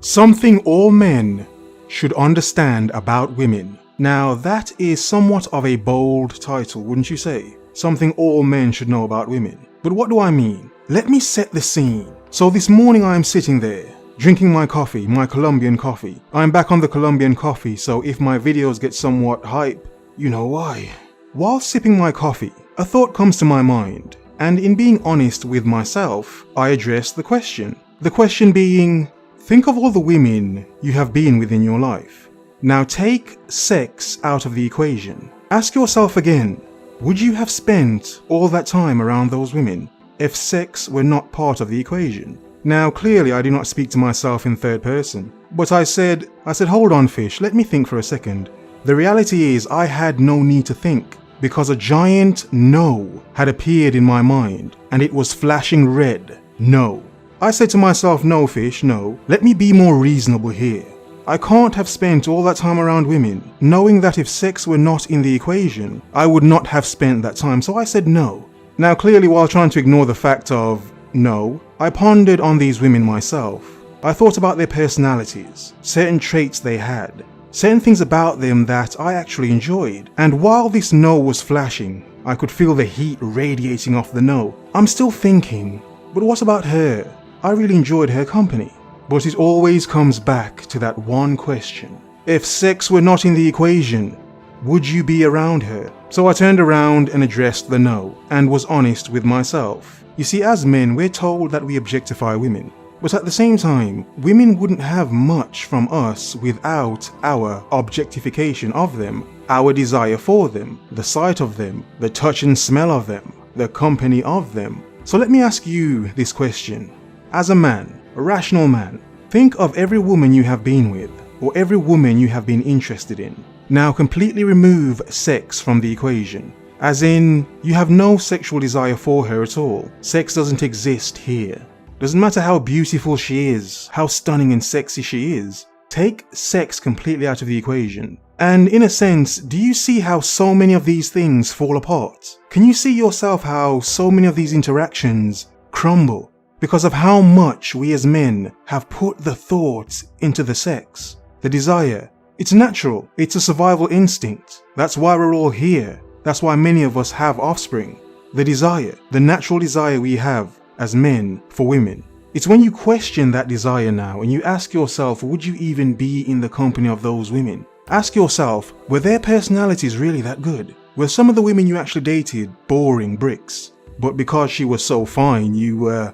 Something all men should understand about women. Now that is somewhat of a bold title, wouldn't you say? Something all men should know about women. But what do I mean? Let me set the scene. So this morning I am sitting there, drinking my coffee, my Colombian coffee. I'm back on the Colombian coffee, so if my videos get somewhat hype, you know why. While sipping my coffee, a thought comes to my mind, and in being honest with myself, I address the question. The question being, think of all the women you have been with in your life. Now take sex out of the equation. Ask yourself again, would you have spent all that time around those women if sex were not part of the equation? Now clearly I do not speak to myself in third person, but I said, hold on fish, let me think for a second. The reality is I had no need to think, because a giant no had appeared in my mind and it was flashing red, no. I said to myself, no fish, no, let me be more reasonable here. I can't have spent all that time around women, knowing that if sex were not in the equation, I would not have spent that time, so I said no. Now clearly while trying to ignore the fact of no, I pondered on these women myself. I thought about their personalities, certain traits they had, certain things about them that I actually enjoyed. And while this no was flashing, I could feel the heat radiating off the no. I'm still thinking, but what about her? I really enjoyed her company. But it always comes back to that one question. If sex were not in the equation, would you be around her? So I turned around and addressed the no, and was honest with myself. You see, as men, we're told that we objectify women. But at the same time, women wouldn't have much from us without our objectification of them, our desire for them, the sight of them, the touch and smell of them, the company of them. So let me ask you this question. As a man, a rational man, think of every woman you have been with, or every woman you have been interested in. Now completely remove sex from the equation. As in, you have no sexual desire for her at all. Sex doesn't exist here. Doesn't matter how beautiful she is, how stunning and sexy she is. Take sex completely out of the equation. And in a sense, do you see how so many of these things fall apart? Can you see yourself how so many of these interactions crumble? Because of how much we as men have put the thoughts into the sex, the desire. It's natural, it's a survival instinct. That's why we're all here. That's why many of us have offspring. The desire, the natural desire we have as men for women. It's when you question that desire now and you ask yourself, would you even be in the company of those women? Ask yourself, were their personalities really that good? Were some of the women you actually dated boring bricks? But because she was so fine,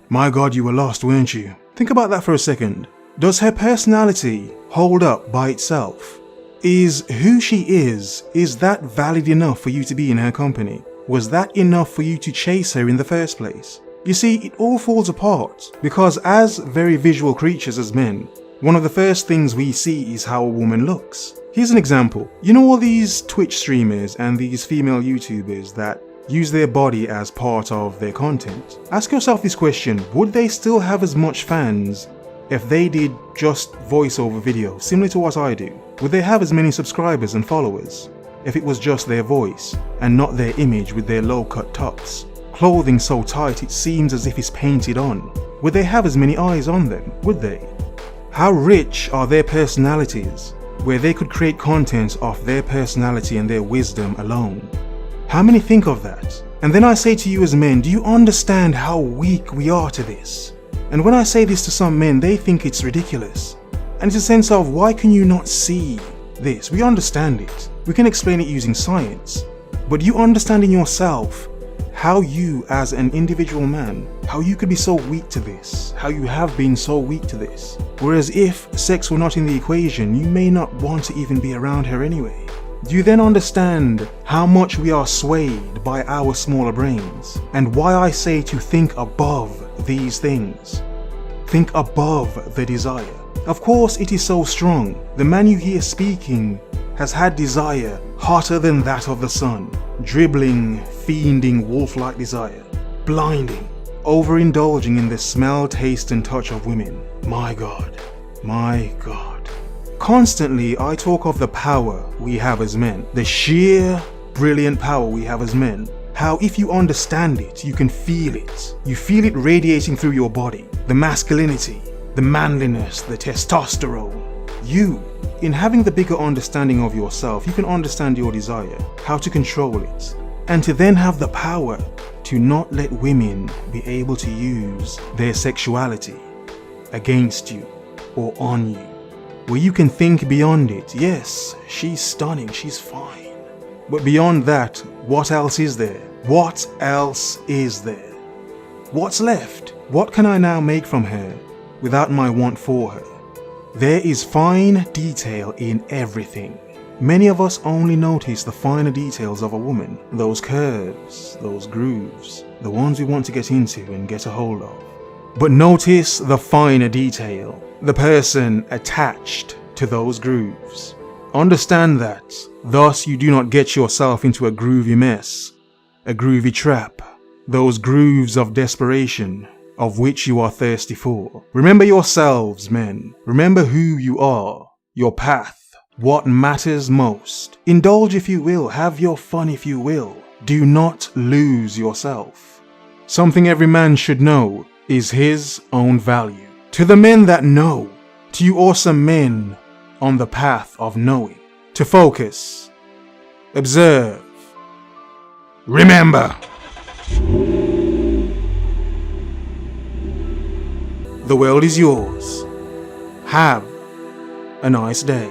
my God, you were lost, weren't you? Think about that for a second. Does her personality hold up by itself? Is who she is that valid enough for you to be in her company? Was that enough for you to chase her in the first place? You see, it all falls apart because as very visual creatures as men, one of the first things we see is how a woman looks. Here's an example. You know all these Twitch streamers and these female YouTubers that use their body as part of their content? Ask yourself this question, would they still have as much fans if they did just voiceover videos, similar to what I do? Would they have as many subscribers and followers if it was just their voice and not their image with their low-cut tops, clothing so tight it seems as if it's painted on? Would they have as many eyes on them? Would they? How rich are their personalities where they could create content off their personality and their wisdom alone? How many think of that? And then I say to you as men, do you understand how weak we are to this? And when I say this to some men, they think it's ridiculous. And it's a sense of, why can you not see this? We understand it. We can explain it using science. But you understand in yourself how you as an individual man, how you could be so weak to this, how you have been so weak to this. Whereas if sex were not in the equation, you may not want to even be around her anyway. Do you then understand how much we are swayed by our smaller brains? And why I say to think above these things. Think above the desire. Of course it is so strong. The man you hear speaking has had desire hotter than that of the sun. Dribbling, fiending, wolf-like desire. Blinding. Overindulging in the smell, taste and touch of women. My God. My God. Constantly, I talk of the power we have as men, the sheer, brilliant power we have as men. How if you understand it, you can feel it. You feel it radiating through your body. The masculinity, the manliness, the testosterone. You, in having the bigger understanding of yourself, you can understand your desire, how to control it, and to then have the power to not let women be able to use their sexuality against you or on you. Where you can think beyond it. Yes, she's stunning, she's fine. But beyond that, what else is there? What else is there? What's left? What can I now make from her without my want for her? There is fine detail in everything. Many of us only notice the finer details of a woman, those curves, those grooves, the ones we want to get into and get a hold of. But notice the finer detail, the person attached to those grooves. Understand that, thus you do not get yourself into a groovy mess, a groovy trap, those grooves of desperation of which you are thirsty for. Remember yourselves, men. Remember who you are, your path, what matters most. Indulge if you will, have your fun if you will. Do not lose yourself. Something every man should know is his own value. To the men that know, to you awesome men on the path of knowing, to focus, observe, remember. The world is yours. Have a nice day.